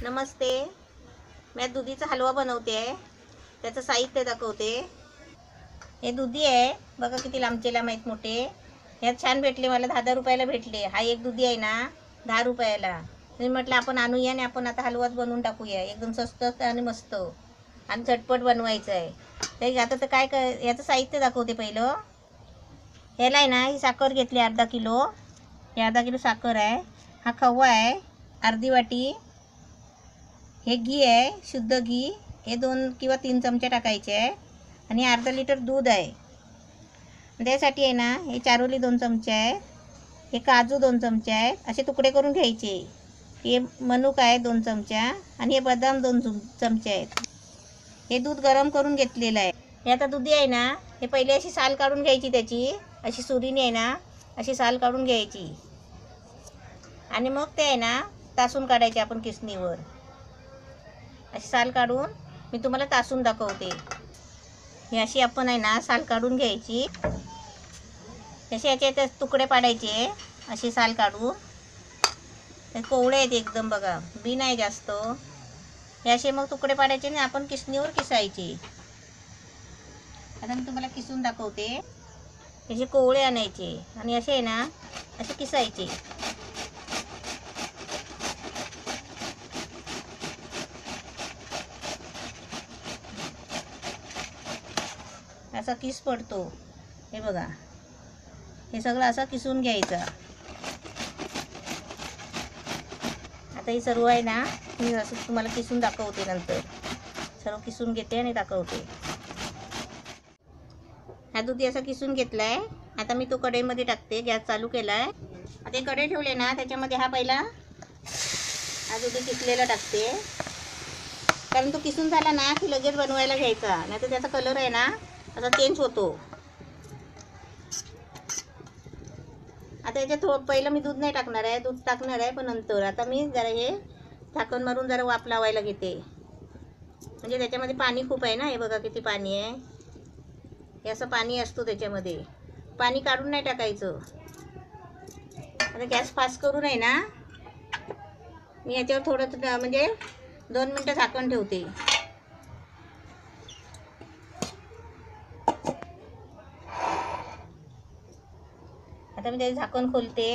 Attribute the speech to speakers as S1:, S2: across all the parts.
S1: नमस्ते, मैं दुधीचा हलवा बनवते आहे. त्याचं साहित्य दाखवते. हे दुधी आहे बघा, किती लांबचे लांब आहेत मोठे. ह्यात छान भेटले मला, 10-10 रुपयाला भेटले. हा एक दुधी आहे ना 10 रुपयाला. मी म्हटलं आपण आणूया आणि आपण आता हलवाच बनवून टाकूया. एकदम स्वस्त आणि मस्त आणि झटपट बनवायचं आहे. तर आता तर काय याचं साहित्य दाखवते. पहिलं ह्याला आहे ना, ही साखर घेतली अर्धा किलो. हे अर्धा किलो साखर आहे. हा खवा आहे अर्धी वाटी. हे घी आहे, शुद्ध घी. हे 2 किंवा 3 चमचे टाकायचे आहे. आणि अर्धा लिटर दूध आहे. त्यासाठी आहे ना, हे चारोली 2 चमचे आहे. हे काजू 2 चमचे आहेत, असे तुकडे करून घ्यायचे. हे मनुका आहे 2 चमचा आणि हे बदाम 2 चमचे आहेत. हे दूध गरम करून घेतलेलं आहे. हे आता दुधी आहे ना, हे पहिले अशी साल काढून घ्यायची त्याची. अशी सुरीने आहे ना, अशी साल काढून घ्यायची आणि मग ते आहे ना तासून काढायचे आपण किसणीवर. अशी साल काढून मी तुम्हाला तासून दाखवते. ही अशी आपण आहे ना साल काढून घ्यायची. असे याचे तुकडे पाडायचे अशी साल काढून. हे कोवळे आहेत एकदम बघा, बी नाही जास्त. हे असे मग तुकडे पाडायचे आणि आपण किसणीवर किसायचे. आता मी तुम्हाला किसून दाखवते. असे कोवळे आणायचे आणि असे आहे ना असे किसायचे. असा किस पडतो हे बघा. हे सगळं असं किसून घ्यायचं. आता हे सर्व आहे ना, मी असं तुम्हाला किसून दाखवते. नंतर सर्व किसून घेते आणि दाखवते. हा दुधी असा किसून घेतलाय. आता मी तो कढईमध्ये टाकते. गॅस चालू केलाय. आता कढई ठेवले ना, त्याच्यामध्ये हा पहिला हा दुधी किसलेला टाकते. कारण तो किसून झाला ना की लगेच बनवायला घ्यायचा, नाही तर त्याचा कलर आहे ना असा चेंज होतो. आता याच्यात पहिलं मी दूध नाही टाकणार आहे, दूध टाकणार आहे पण नंतर. आता मी जरा हे झाकण मारून जरा वाफ लावायला घेते. म्हणजे त्याच्यामध्ये पाणी खूप आहे ना. हे बघा किती पाणी आहे. हे असं पाणी असतो त्याच्यामध्ये. पाणी काढून नाही टाकायचं. आता गॅस फास्ट करून आहे ना, मी याच्यावर थोडं म्हणजे 2 मिनटं झाकण ठेवते. आता मी त्याचे झाकण खोलते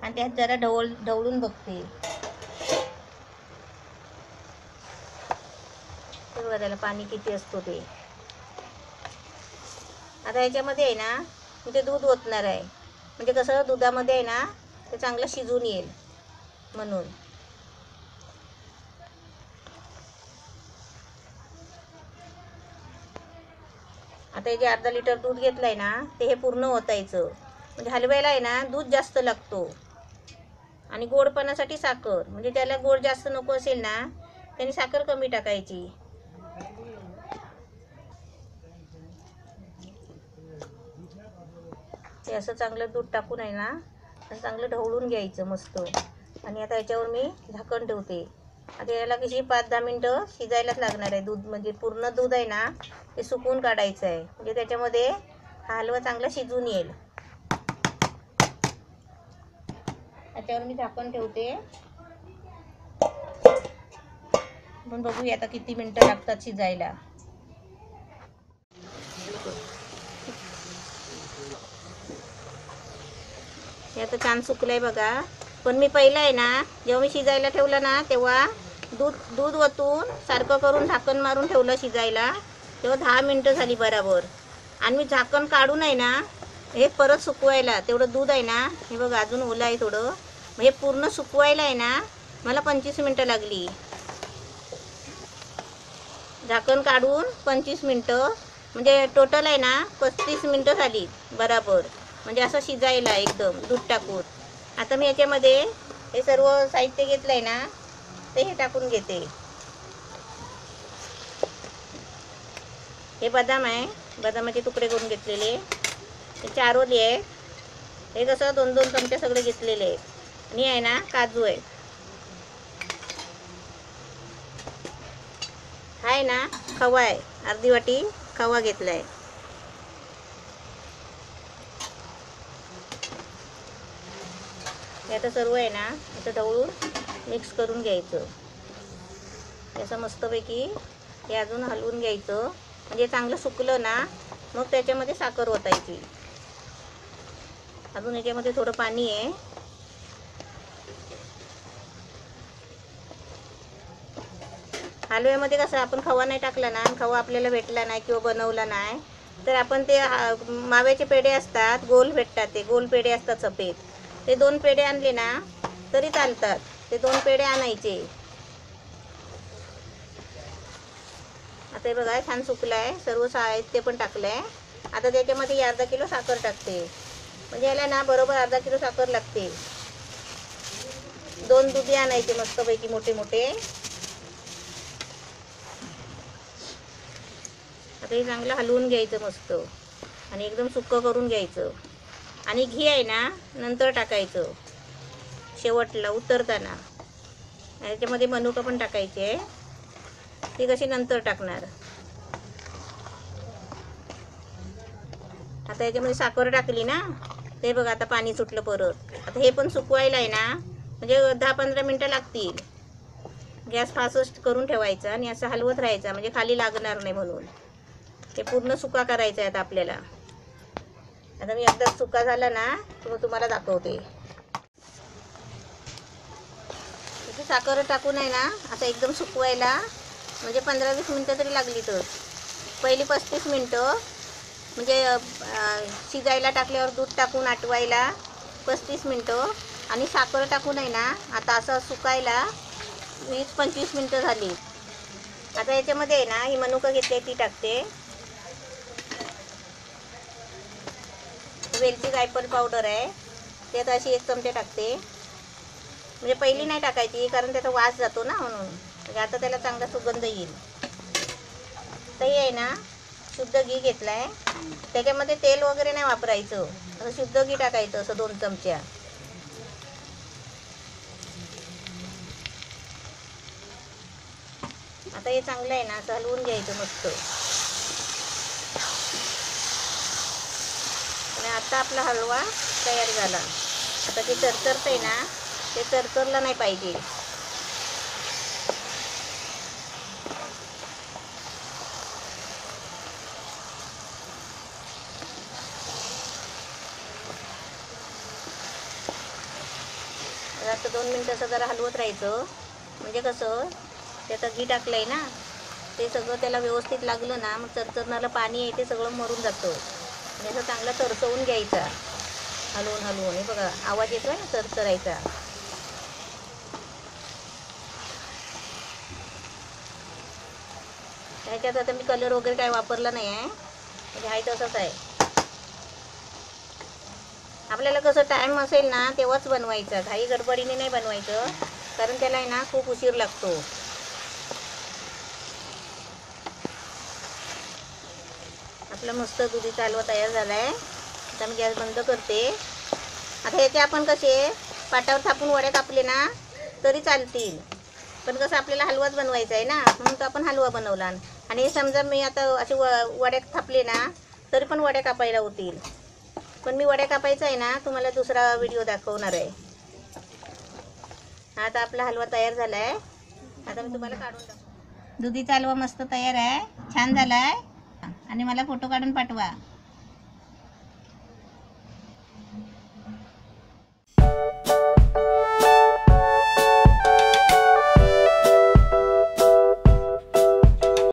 S1: आणि त्यात जरा ढवळून बघते. बघा त्याला पाणी किती असतो ते. आता याच्यामध्ये आहे ना मी ते दूध ओतणार आहे. म्हणजे कसं दुधामध्ये आहे ना ते चांगलं शिजून येईल म्हणून. आता हे जे अर्धा लिटर दूध घेतलं आहे ना, ते हे पूर्ण ओतायचं. म्हणजे हलव्याला आहे ना दूध जास्त लागतो. आणि गोडपणासाठी साखर, म्हणजे त्याला गोड जास्त नको असेल ना त्याने साखर कमी टाकायची. ते असं चांगलं दूध टाकून आहे ना चांगलं ढवळून घ्यायचं मस्त. आणि आता याच्यावर मी झाकण ठेवते. आता याला कशी 5-10 मिनटं शिजायलाच लागणार आहे. दूध म्हणजे पूर्ण दूध आहे ना ते सुकवून काढायचं आहे, म्हणजे त्याच्यामध्ये हा हलवा चांगला शिजून येईल. याच्यावर मी झाकण ठेवते. आपण बघूया आता किती मिनटं लागतात शिजायला. हे आता छान सुकलंय बघा. पण मी पहिलं आहे ना, जेव्हा मी शिजायला ठेवलं ना तेव्हा दूध ओतून सारखं करून झाकण मारून ठेवलं शिजायला. तेव्हा 10 मिनटं झाली बरोबर. आणि मी झाकण काढून आहे ना हे परत सुकवायला, तेवढं दूध आहे ना हे बघा अजून ओलं आहे थोडं. मग हे पूर्ण सुकवायला आहे ना मला 25 मिनटं लागली. झाकण काढून 25 मिनटं, म्हणजे टोटल आहे ना 35 मिनटं झाली बरोबर. म्हणजे असं शिजायला एकदम दूध टाकून. आता मी याच्यामध्ये हे सर्व साहित्य घेतलं आहे ना ते हे टाकून घेते. हे बदाम आहे, बदामाचे तुकडे करून घेतलेले. हे चारोली आहे, हे कसं 2-2 चमचे सगळे घेतलेले आहे. आणि आहे ना काजू आहे. हा आहे ना खवा आहे, अर्धी वाटी खवा घेतला आहे. हे आता सर्व आहे ना असं ढवळून मिक्स करून घ्यायचं. असं मस्तपैकी हे अजून हलवून घ्यायचं. म्हणजे चांगलं सुकलं ना मग त्याच्यामध्ये साखर ओतायची. अजून याच्यामध्ये थोडं पाणी आहे. हलव्यामध्ये कसं आपण खवा नाही टाकला ना, खवा आपल्याला भेटला नाही किंवा बनवला नाही, तर आपण ते माव्याचे पेढे असतात, गोल भेटतात, ते गोल पेढे असतात सफेद, ते 2 पेढे आणले ना तरी चालतात. ते 2 पेढे आणायचे. आता हे बघा छान सुकलं आहे. सर्व साहित्य पण टाकलं आहे. आता त्याच्यामध्ये अर्धा किलो साखर टाकते. म्हणजे याला ना बरोबर अर्धा किलो साखर लागते. 2 दुधी आणायचे मस्तपैकी मोठे मोठे. आता हे चांगलं हलवून घ्यायचं मस्त आणि एकदम सुक्कं करून घ्यायचं. आणि घी आहे ना नंतर टाकायचं, शेवटला उतरताना. याच्यामध्ये मनुका पण टाकायचे आहे, ती कशी नंतर टाकणार. आता याच्यामध्ये साखर टाकली ना, ते बघा आता पाणी सुटलं परत. आता हे पण सुकवायला आहे ना म्हणजे 10-15 मिनटं लागतील. गॅस फास्ट करून ठेवायचा आणि असं हलवत राहायचा म्हणजे खाली लागणार नाही म्हणून. ते पूर्ण सुका करायचा आहे आता आपल्याला. आता मी एकदा सुका झाला ना मग तुम्हाला दाखवते. इथे साखर टाकून आहे ना आता एकदम सुकवायला म्हणजे 15-20 मिनटं तरी लागली. तर पहिली 35 मिनटं म्हणजे शिजायला टाकल्यावर दूध टाकून आटवायला 35 मिनटं आणि साखर टाकून आहे ना आता असं सुकायला 20-25 मिनटं झाली. आता याच्यामध्ये आहे ना ही मनुका घेतली ती टाकते. वेलची जायफळ पावडर आहे ते आता अशी 1 चमचा टाकते. म्हणजे पहिली नाही टाकायची कारण त्याचा वास जातो ना म्हणून. म्हणजे आता त्याला चांगला सुगंध येईल. तर हे आहे ना शुद्ध घी घेतलं आहे. त्याच्यामध्ये तेल वगैरे नाही वापरायचं, असं शुद्ध घी टाकायचं असं 2 चमच्या. आता हे चांगलं आहे ना असं हलवून घ्यायचं मस्त. आणि आता आपला हलवा तयार झाला. आता ते चरचरत आहे ना ते चरचरलं नाही पाहिजे. आता 2 मिनटं असं जरा हलवत राहायचं. म्हणजे कसं त्याचं घी टाकलं आहे ना ते सगळं त्याला व्यवस्थित लागलं ना मग चरचरणारं पाणी आहे ते सगळं मरून जातं. आणि असं चांगला चरचवून घ्यायचा हलवून हलवून. हे बघा आवाज येतो आहे ना चरचरायचा. ह्याच्यात आता मी कलर वगैरे काय वापरला नाही आहे, म्हणजे आहे तसंच आहे. आपल्याला कसं टाईम असेल ना तेव्हाच बनवायचं, घाई गडबडीने नाही बनवायचं कारण त्याला आहे ना खूप उशीर लागतो. आपला मस्त दुधीचा हलवा तयार झाला आहे. आता मी गॅस बंद करते. आता ह्याचे आपण कसे पाटावर थापून वड्या कापले ना तरी चालतील, पण कसं आपल्याला हलवाच बनवायचा आहे ना म्हणून तर आपण हलवा बनवला. आणि समजा मी आता असे वड्या थापले ना तरी पण वड्या कापायला होतील, पण मी वड्या कापायचा आहे ना तुम्हाला दुसरा व्हिडिओ दाखवणार आहे. आता आपला हलवा तयार झाला आहे. आता मी तुम्हाला काढून दाखवते. दुधीचा हलवा मस्त तयार आहे, छान झाला आहे. आणि मला फोटो काढून पाठवा.